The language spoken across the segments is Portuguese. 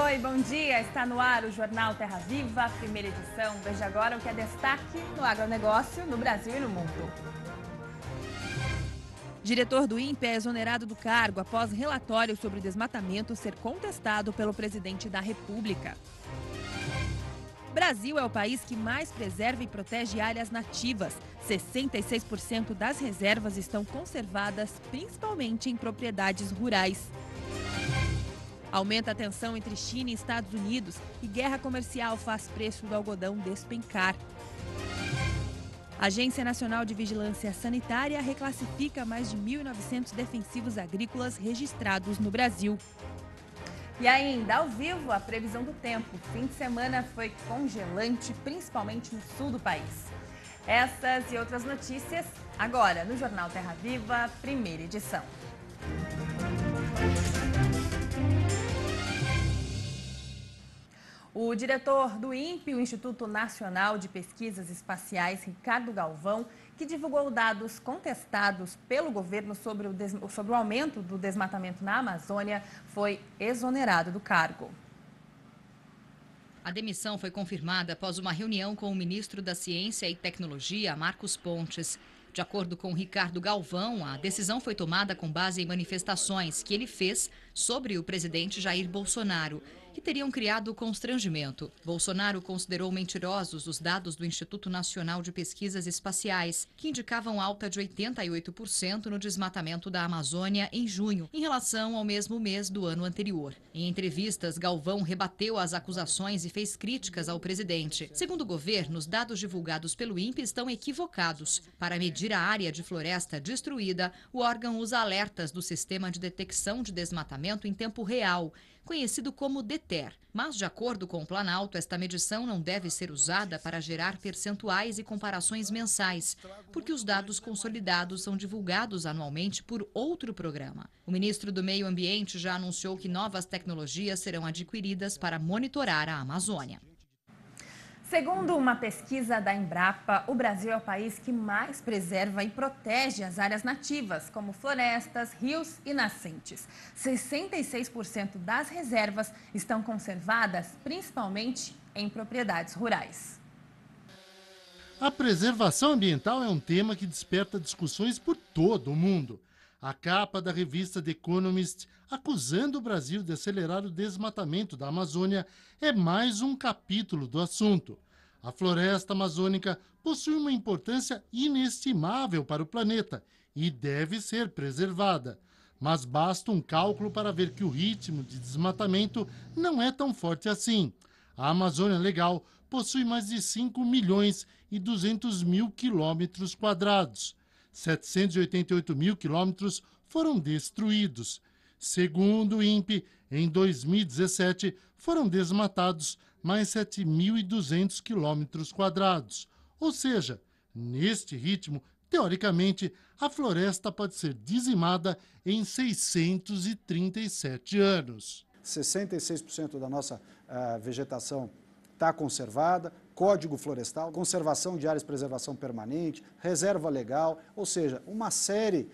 Oi, bom dia. Está no ar o Jornal Terra Viva, primeira edição. Veja agora o que é destaque no agronegócio, no Brasil e no mundo. Diretor do INPE é exonerado do cargo após relatório sobre desmatamento ser contestado pelo presidente da República. Brasil é o país que mais preserva e protege áreas nativas. 66% das reservas estão conservadas, principalmente em propriedades rurais. Aumenta a tensão entre China e Estados Unidos e guerra comercial faz preço do algodão despencar. A Agência Nacional de Vigilância Sanitária reclassifica mais de 1.900 defensivos agrícolas registrados no Brasil. E ainda, ao vivo, a previsão do tempo. O fim de semana foi congelante, principalmente no sul do país. Essas e outras notícias agora no Jornal Terra Viva, primeira edição. O diretor do INPE, o Instituto Nacional de Pesquisas Espaciais, Ricardo Galvão, que divulgou dados contestados pelo governo sobre o aumento do desmatamento na Amazônia, foi exonerado do cargo. A demissão foi confirmada após uma reunião com o ministro da Ciência e Tecnologia, Marcos Pontes. De acordo com Ricardo Galvão, a decisão foi tomada com base em manifestações que ele fez sobre o presidente Jair Bolsonaro, que teriam criado constrangimento. Bolsonaro considerou mentirosos os dados do Instituto Nacional de Pesquisas Espaciais, que indicavam alta de 88% no desmatamento da Amazônia em junho, em relação ao mesmo mês do ano anterior. Em entrevistas, Galvão rebateu as acusações e fez críticas ao presidente. Segundo o governo, os dados divulgados pelo INPE estão equivocados. Para medir a área de floresta destruída, o órgão usa alertas do Sistema de Detecção de Desmatamento em Tempo Real, conhecido como DETER. Mas, de acordo com o Planalto, esta medição não deve ser usada para gerar percentuais e comparações mensais, porque os dados consolidados são divulgados anualmente por outro programa. O ministro do Meio Ambiente já anunciou que novas tecnologias serão adquiridas para monitorar a Amazônia. Segundo uma pesquisa da Embrapa, o Brasil é o país que mais preserva e protege as áreas nativas, como florestas, rios e nascentes. 66% das reservas estão conservadas, principalmente em propriedades rurais. A preservação ambiental é um tema que desperta discussões por todo o mundo. A capa da revista The Economist, acusando o Brasil de acelerar o desmatamento da Amazônia, é mais um capítulo do assunto. A floresta amazônica possui uma importância inestimável para o planeta e deve ser preservada. Mas basta um cálculo para ver que o ritmo de desmatamento não é tão forte assim. A Amazônia Legal possui mais de 5.200.000 quilômetros quadrados. 788 mil quilômetros foram destruídos. Segundo o INPE, em 2017 foram desmatados mais 7.200 quilômetros quadrados. Ou seja, neste ritmo, teoricamente, a floresta pode ser dizimada em 637 anos. 66% da nossa vegetação está conservada, Código Florestal, conservação de áreas de preservação permanente, reserva legal, ou seja, uma série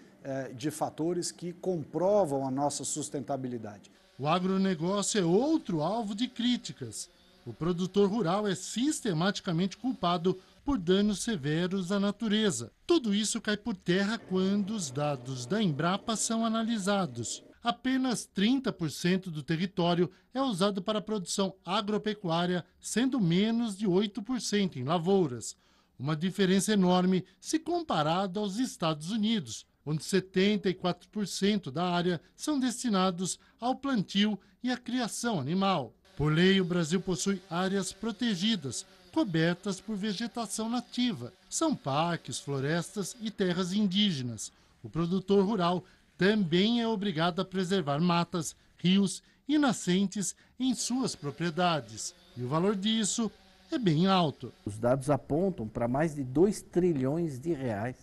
de fatores que comprovam a nossa sustentabilidade. O agronegócio é outro alvo de críticas. O produtor rural é sistematicamente culpado por danos severos à natureza. Tudo isso cai por terra quando os dados da Embrapa são analisados. Apenas 30% do território é usado para a produção agropecuária, sendo menos de 8% em lavouras. Uma diferença enorme se comparado aos Estados Unidos, onde 74% da área são destinados ao plantio e à criação animal. Por lei, o Brasil possui áreas protegidas, cobertas por vegetação nativa. São parques, florestas e terras indígenas. O produtor rural também é obrigado a preservar matas, rios e nascentes em suas propriedades. E o valor disso é bem alto. Os dados apontam para mais de 2 trilhões de reais,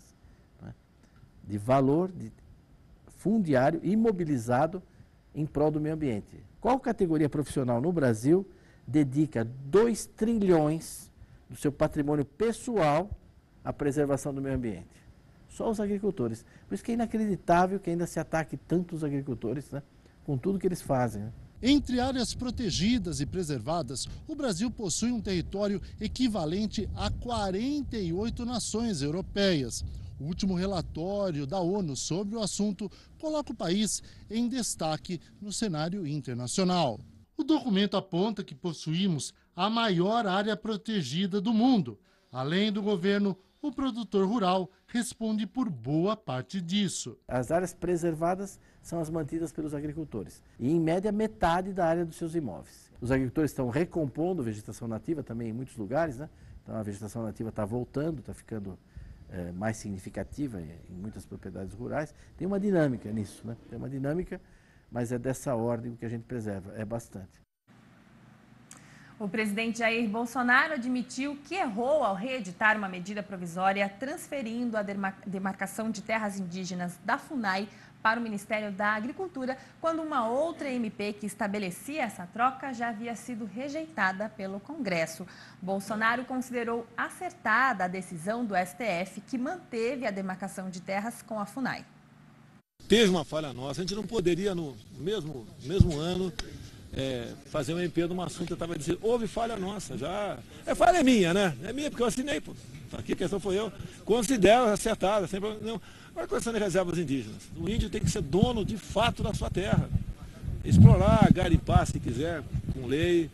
né, de valor de fundiário imobilizado em prol do meio ambiente. Qual categoria profissional no Brasil dedica 2 trilhões do seu patrimônio pessoal à preservação do meio ambiente? Só os agricultores. Por isso que é inacreditável que ainda se ataque tanto os agricultores, né, com tudo que eles fazem. Né? Entre áreas protegidas e preservadas, o Brasil possui um território equivalente a 48 nações europeias. O último relatório da ONU sobre o assunto coloca o país em destaque no cenário internacional. O documento aponta que possuímos a maior área protegida do mundo. Além do governo, o produtor rural responde por boa parte disso. As áreas preservadas são as mantidas pelos agricultores. E, em média, metade da área dos seus imóveis. Os agricultores estão recompondo vegetação nativa também em muitos lugares, né? Então a vegetação nativa está voltando, está ficando mais significativa em muitas propriedades rurais. Tem uma dinâmica nisso, né? Tem uma dinâmica, mas é dessa ordem que a gente preserva, é bastante. O presidente Jair Bolsonaro admitiu que errou ao reeditar uma medida provisória transferindo a demarcação de terras indígenas da FUNAI para o Ministério da Agricultura, quando uma outra MP que estabelecia essa troca já havia sido rejeitada pelo Congresso. Bolsonaro considerou acertada a decisão do STF, que manteve a demarcação de terras com a FUNAI. Teve uma falha nossa, a gente não poderia no mesmo ano fazer um MP de um assunto que eu estava dizendo, houve falha nossa, já. Falha é minha, né? É minha, porque eu assinei, pô. Aqui a questão foi eu. Considero acertada, sem problema nenhum. Agora, a questão de reservas indígenas. O índio tem que ser dono, de fato, da sua terra. Explorar, garimpar, se quiser, com lei,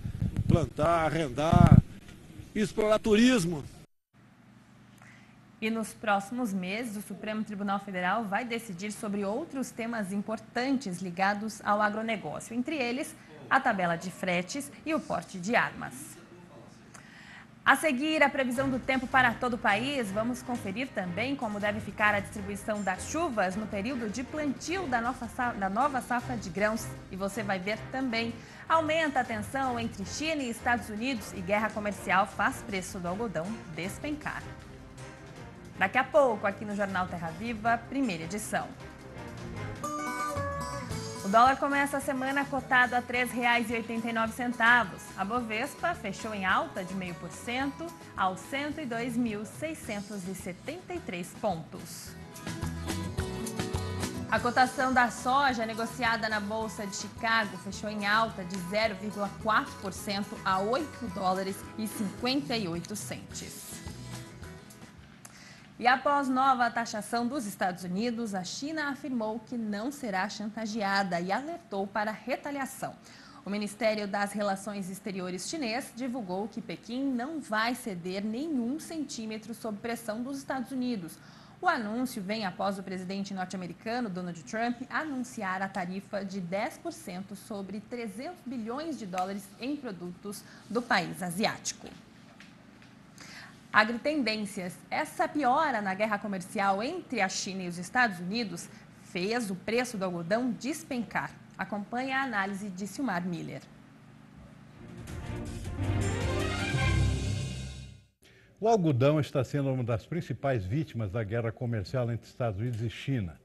plantar, arrendar, explorar turismo. E nos próximos meses, o Supremo Tribunal Federal vai decidir sobre outros temas importantes ligados ao agronegócio, entre eles a tabela de fretes e o porte de armas. A seguir, a previsão do tempo para todo o país, vamos conferir também como deve ficar a distribuição das chuvas no período de plantio da nova safra de grãos. E você vai ver também, aumenta a tensão entre China e Estados Unidos e guerra comercial faz preço do algodão despencar. Daqui a pouco, aqui no Jornal Terra Viva, primeira edição. O dólar começa a semana cotado a R$ 3,89. A Bovespa fechou em alta de 0,5% aos 102.673 pontos. A cotação da soja negociada na Bolsa de Chicago fechou em alta de 0,4% a $8,58. E após nova taxação dos Estados Unidos, a China afirmou que não será chantageada e alertou para retaliação. O Ministério das Relações Exteriores chinês divulgou que Pequim não vai ceder nenhum centímetro sob pressão dos Estados Unidos. O anúncio vem após o presidente norte-americano Donald Trump anunciar a tarifa de 10% sobre 300 bilhões de dólares em produtos do país asiático. Agritendências. Essa piora na guerra comercial entre a China e os Estados Unidos fez o preço do algodão despencar. Acompanhe a análise de Silmar Miller. O algodão está sendo uma das principais vítimas da guerra comercial entre Estados Unidos e China.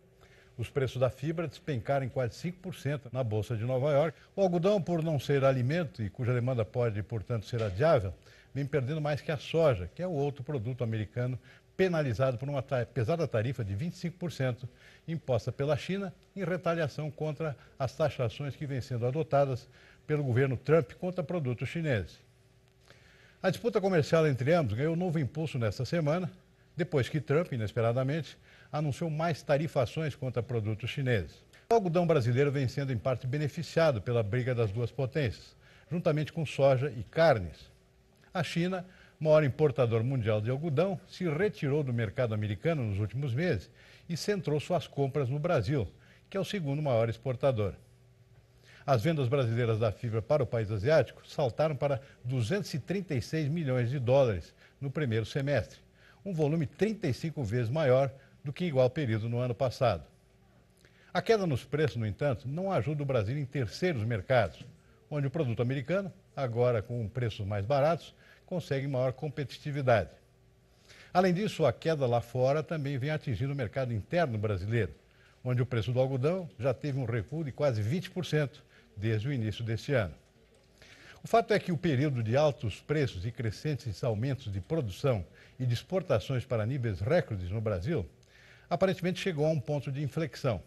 Os preços da fibra despencaram em quase 5% na Bolsa de Nova York. O algodão, por não ser alimento e cuja demanda pode, portanto, ser adiável, vem perdendo mais que a soja, que é o outro produto americano penalizado por uma pesada tarifa de 25% imposta pela China em retaliação contra as taxações que vêm sendo adotadas pelo governo Trump contra produtos chineses. A disputa comercial entre ambos ganhou novo impulso nesta semana, depois que Trump, inesperadamente, anunciou mais tarifações contra produtos chineses. O algodão brasileiro vem sendo em parte beneficiado pela briga das duas potências, juntamente com soja e carnes. A China, maior importador mundial de algodão, se retirou do mercado americano nos últimos meses e centrou suas compras no Brasil, que é o segundo maior exportador. As vendas brasileiras da fibra para o país asiático saltaram para 236 milhões de dólares no primeiro semestre, um volume 35 vezes maior do que igual período no ano passado. A queda nos preços, no entanto, não ajuda o Brasil em terceiros mercados, onde o produto americano, agora com preços mais baratos, consegue maior competitividade. Além disso, a queda lá fora também vem atingindo o mercado interno brasileiro, onde o preço do algodão já teve um recuo de quase 20% desde o início deste ano. O fato é que o período de altos preços e crescentes aumentos de produção e de exportações para níveis recordes no Brasil aparentemente chegou a um ponto de inflexão.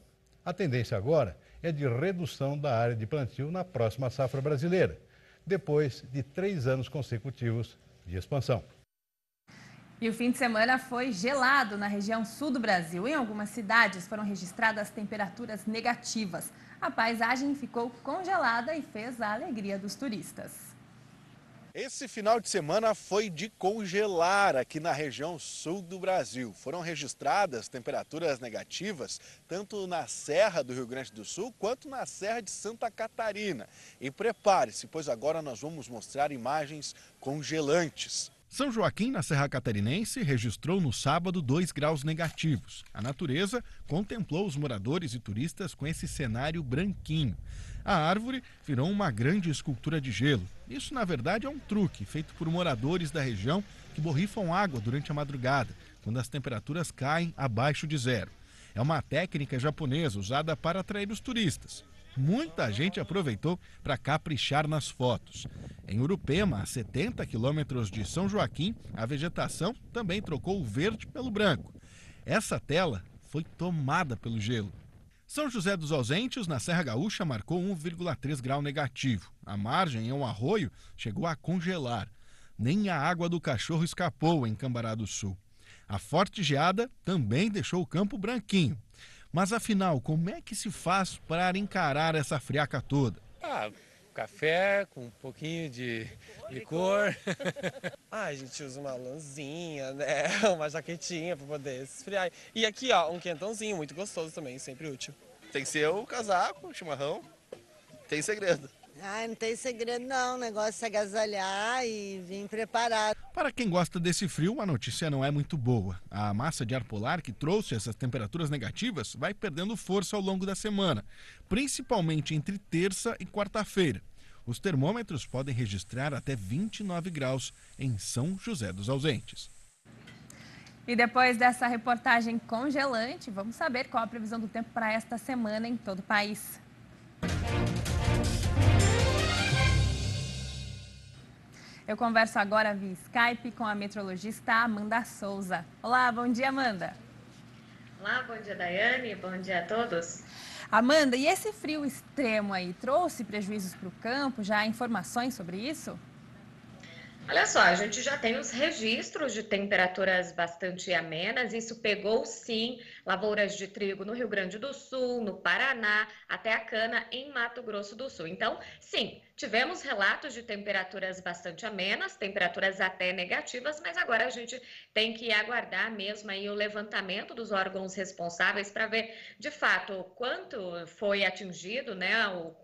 A tendência agora é de redução da área de plantio na próxima safra brasileira, depois de 3 anos consecutivos de expansão. E o fim de semana foi gelado na região sul do Brasil. Em algumas cidades foram registradas temperaturas negativas. A paisagem ficou congelada e fez a alegria dos turistas. Esse final de semana foi de congelar aqui na região sul do Brasil. Foram registradas temperaturas negativas tanto na Serra do Rio Grande do Sul quanto na Serra de Santa Catarina. E prepare-se, pois agora nós vamos mostrar imagens congelantes. São Joaquim, na Serra Catarinense, registrou no sábado 2 graus negativos. A natureza contemplou os moradores e turistas com esse cenário branquinho. A árvore virou uma grande escultura de gelo. Isso, na verdade, é um truque feito por moradores da região que borrifam água durante a madrugada, quando as temperaturas caem abaixo de zero. É uma técnica japonesa usada para atrair os turistas. Muita gente aproveitou para caprichar nas fotos. Em Urupema, a 70 quilômetros de São Joaquim, a vegetação também trocou o verde pelo branco. Essa tela foi tomada pelo gelo. São José dos Ausentes, na Serra Gaúcha, marcou 1,3 grau negativo. A margem, em um arroio, chegou a congelar. Nem a água do cachorro escapou em Cambará do Sul. A forte geada também deixou o campo branquinho. Mas afinal, como é que se faz para encarar essa friaca toda? Café com um pouquinho de licor. A gente usa uma lãzinha, né? Uma jaquetinha para poder esfriar. E aqui, ó, um quentãozinho muito gostoso também, sempre útil. Tem que ser o casaco, o chimarrão. Tem segredo. Não tem segredo não, o negócio é se agasalhar e vir preparado. Para quem gosta desse frio, a notícia não é muito boa. A massa de ar polar que trouxe essas temperaturas negativas vai perdendo força ao longo da semana, principalmente entre terça e quarta-feira. Os termômetros podem registrar até 29 graus em São José dos Ausentes. E depois dessa reportagem congelante, vamos saber qual a previsão do tempo para esta semana em todo o país. Eu converso agora via Skype com a meteorologista Amanda Souza. Olá, bom dia, Amanda. Olá, bom dia, Daiane, bom dia a todos. Amanda, e esse frio extremo aí trouxe prejuízos para o campo? Já há informações sobre isso? Olha só, a gente já tem os registros de temperaturas bastante amenas. Isso pegou, sim, lavouras de trigo no Rio Grande do Sul, no Paraná, até a cana em Mato Grosso do Sul. Então, sim, tivemos relatos de temperaturas bastante amenas, temperaturas até negativas, mas agora a gente tem que aguardar mesmo aí o levantamento dos órgãos responsáveis para ver, de fato, quanto foi atingido, né,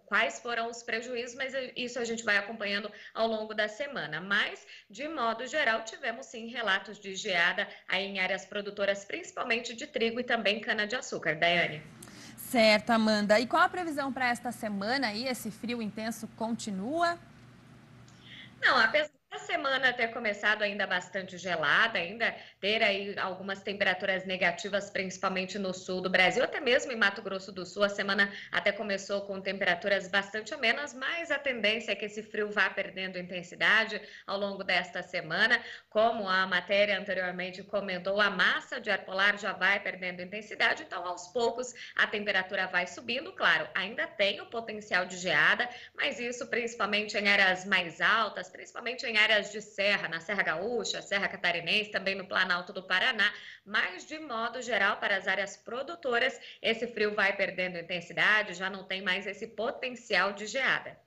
quais foram os prejuízos, mas isso a gente vai acompanhando ao longo da semana. Mas, de modo geral, tivemos sim relatos de geada aí em áreas produtoras, principalmente de trigo e também cana-de-açúcar. Daiane. Certo, Amanda. E qual a previsão para esta semana aí? Esse frio intenso continua? Não, apesar da semana ter começado ainda bastante gelada, ainda ter aí algumas temperaturas negativas, principalmente no sul do Brasil, até mesmo em Mato Grosso do Sul, a semana até começou com temperaturas bastante amenas, mas a tendência é que esse frio vá perdendo intensidade ao longo desta semana. Como a matéria anteriormente comentou, a massa de ar polar já vai perdendo intensidade, então aos poucos a temperatura vai subindo. Claro, ainda tem o potencial de geada, mas isso principalmente em áreas mais altas, principalmente em áreas de serra, na Serra Gaúcha, Serra Catarinense, também no Planalto do Paraná, mas de modo geral para as áreas produtoras, esse frio vai perdendo intensidade, já não tem mais esse potencial de geada.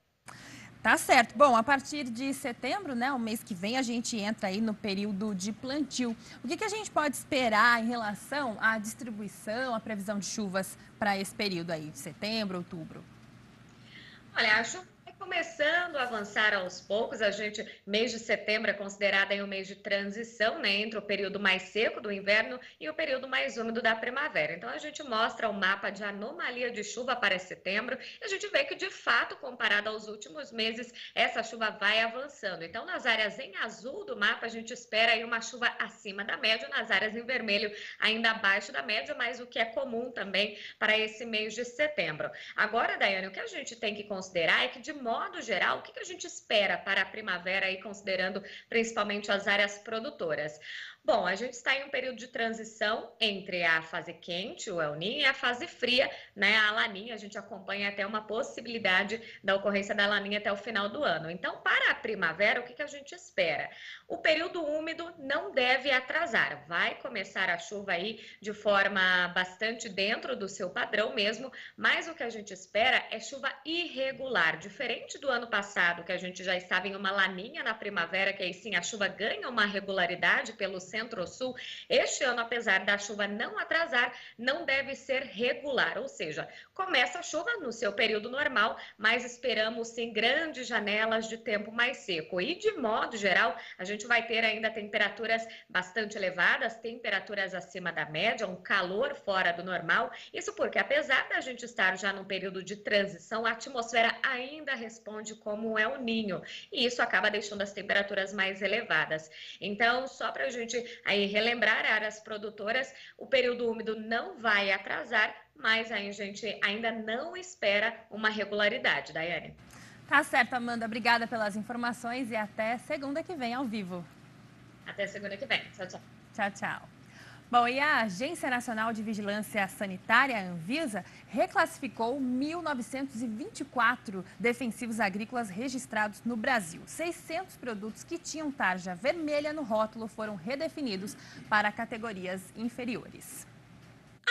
Tá certo. Bom, a partir de setembro, né, o mês que vem, a gente entra aí no período de plantio. O que a gente pode esperar em relação à distribuição, à previsão de chuvas para esse período aí, de setembro, outubro? Olha, acho começando a avançar aos poucos. Mês de setembro é considerado aí um mês de transição, né, entre o período mais seco do inverno e o período mais úmido da primavera. Então a gente mostra o mapa de anomalia de chuva para setembro e a gente vê que de fato, comparado aos últimos meses, essa chuva vai avançando. Então nas áreas em azul do mapa a gente espera aí uma chuva acima da média, nas áreas em vermelho ainda abaixo da média, mas o que é comum também para esse mês de setembro. Agora, Daiane, o que a gente tem que considerar é que de modo geral, o que a a gente espera para a primavera, aí, considerando principalmente as áreas produtoras? Bom, a gente está em um período de transição entre a fase quente, o El Niño, e a fase fria, né, a Laninha. A gente acompanha até uma possibilidade da ocorrência da Laninha até o final do ano. Então, para a primavera, o que a gente espera? O período úmido não deve atrasar. Vai começar a chuva aí de forma bastante dentro do seu padrão mesmo, mas o que a gente espera é chuva irregular. Diferente do ano passado, que a gente já estava em uma Laninha na primavera, que aí sim a chuva ganha uma regularidade pelo centro-sul, este ano, apesar da chuva não atrasar, não deve ser regular, ou seja, começa a chuva no seu período normal, mas esperamos sim grandes janelas de tempo mais seco. E de modo geral, a gente vai ter ainda temperaturas bastante elevadas, temperaturas acima da média, um calor fora do normal. Isso porque, apesar da gente estar já num período de transição, a atmosfera ainda responde como um El Niño, e isso acaba deixando as temperaturas mais elevadas. Então, só para a gente aí relembrar áreas produtoras, o período úmido não vai atrasar, mas aí a gente ainda não espera uma regularidade, Daiane. Tá certo, Amanda. Obrigada pelas informações e até segunda que vem ao vivo. Até segunda que vem. Tchau, tchau. Tchau, tchau. Bom, e a Agência Nacional de Vigilância Sanitária, a Anvisa, reclassificou 1.924 defensivos agrícolas registrados no Brasil. 600 produtos que tinham tarja vermelha no rótulo foram redefinidos para categorias inferiores.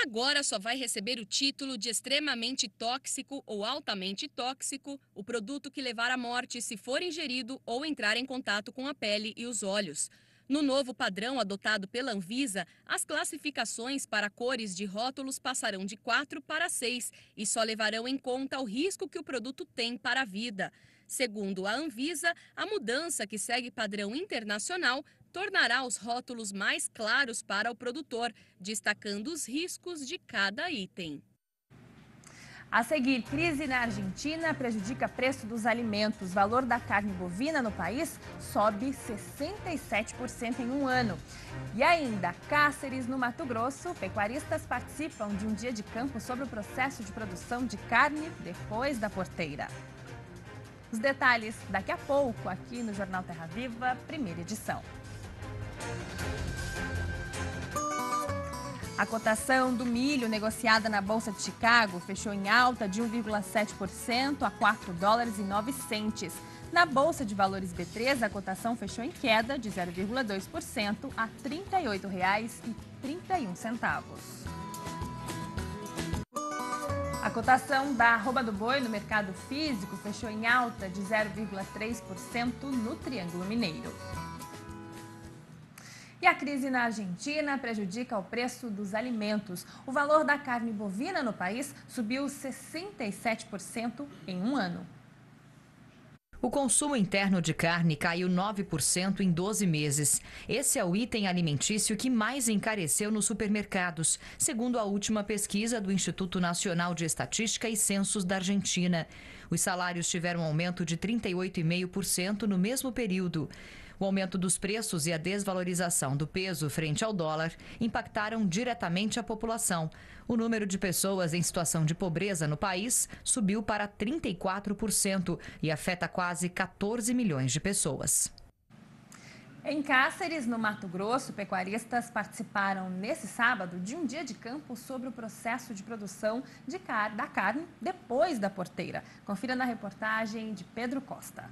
Agora só vai receber o título de extremamente tóxico ou altamente tóxico o produto que levar à morte se for ingerido ou entrar em contato com a pele e os olhos. No novo padrão adotado pela Anvisa, as classificações para cores de rótulos passarão de 4 para 6 e só levarão em conta o risco que o produto tem para a vida. Segundo a Anvisa, a mudança, que segue padrão internacional, tornará os rótulos mais claros para o produtor, destacando os riscos de cada item. A seguir, crise na Argentina prejudica preço dos alimentos. O valor da carne bovina no país sobe 67% em um ano. E ainda, Cáceres, no Mato Grosso, pecuaristas participam de um dia de campo sobre o processo de produção de carne depois da porteira. Os detalhes daqui a pouco, aqui no Jornal Terra Viva, primeira edição. A cotação do milho negociada na Bolsa de Chicago fechou em alta de 1,7% a $4,09. Na Bolsa de Valores B3, a cotação fechou em queda de 0,2% a R$ 38,31. A cotação da arroba do boi no mercado físico fechou em alta de 0,3% no Triângulo Mineiro. E a crise na Argentina prejudica o preço dos alimentos. O valor da carne bovina no país subiu 67% em um ano. O consumo interno de carne caiu 9% em 12 meses. Esse é o item alimentício que mais encareceu nos supermercados, segundo a última pesquisa do Instituto Nacional de Estatística e Censos da Argentina. Os salários tiveram um aumento de 38,5% no mesmo período. O aumento dos preços e a desvalorização do peso frente ao dólar impactaram diretamente a população. O número de pessoas em situação de pobreza no país subiu para 34% e afeta quase 14 milhões de pessoas. Em Cáceres, no Mato Grosso, pecuaristas participaram nesse sábado de um dia de campo sobre o processo de produção da carne depois da porteira. Confira na reportagem de Pedro Costa.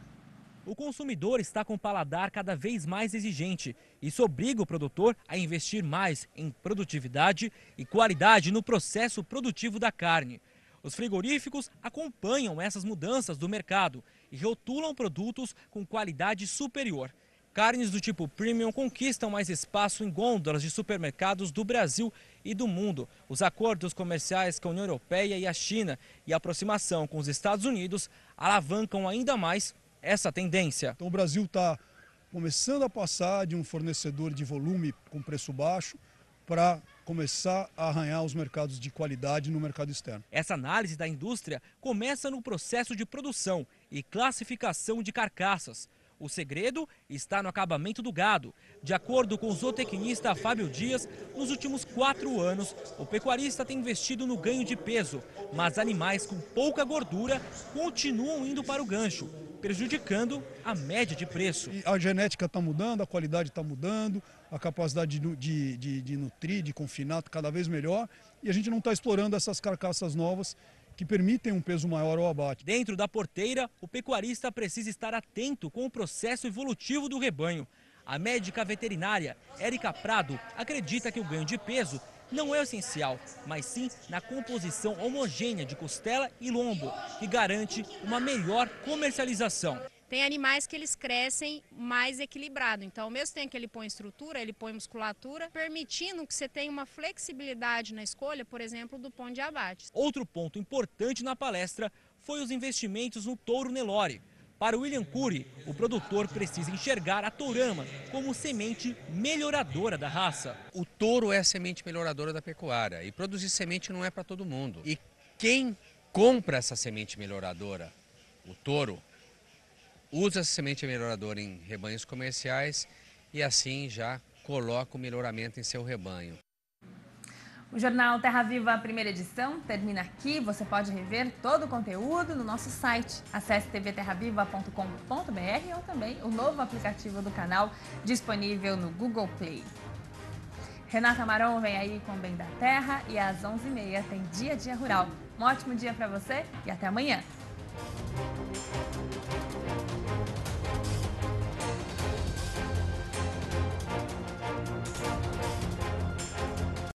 O consumidor está com o paladar cada vez mais exigente. Isso obriga o produtor a investir mais em produtividade e qualidade no processo produtivo da carne. Os frigoríficos acompanham essas mudanças do mercado e rotulam produtos com qualidade superior. Carnes do tipo premium conquistam mais espaço em gôndolas de supermercados do Brasil e do mundo. Os acordos comerciais com a União Europeia e a China e a aproximação com os Estados Unidos alavancam ainda mais essa tendência. Então o Brasil está começando a passar de um fornecedor de volume com preço baixo para começar a arranhar os mercados de qualidade no mercado externo. Essa análise da indústria começa no processo de produção e classificação de carcaças. O segredo está no acabamento do gado. De acordo com o zootecnista Fábio Dias, nos últimos 4 anos, o pecuarista tem investido no ganho de peso, mas animais com pouca gordura continuam indo para o gancho. prejudicando a média de preço. E a genética está mudando, a qualidade está mudando, a capacidade de nutrir, de confinar cada vez melhor, e a gente não está explorando essas carcaças novas que permitem um peso maior ao abate. Dentro da porteira, o pecuarista precisa estar atento com o processo evolutivo do rebanho. A médica veterinária Érica Prado acredita que o ganho de peso não é o essencial, mas sim na composição homogênea de costela e lombo, que garante uma melhor comercialização. Tem animais que eles crescem mais equilibrado, então ao mesmo tempo que ele põe estrutura, ele põe musculatura, permitindo que você tenha uma flexibilidade na escolha, por exemplo, do ponto de abate. Outro ponto importante na palestra foi os investimentos no touro Nelore. Para William Cury, o produtor precisa enxergar a tourama como semente melhoradora da raça. O touro é a semente melhoradora da pecuária e produzir semente não é para todo mundo. E quem compra essa semente melhoradora, o touro, usa essa semente melhoradora em rebanhos comerciais e assim já coloca o melhoramento em seu rebanho. O Jornal Terra Viva, primeira edição, termina aqui. Você pode rever todo o conteúdo no nosso site. Acesse tvterraviva.com.br ou também o novo aplicativo do canal disponível no Google Play. Renata Maron vem aí com o Bem da Terra e às 11h30 tem Dia a Dia Rural. Um ótimo dia para você e até amanhã.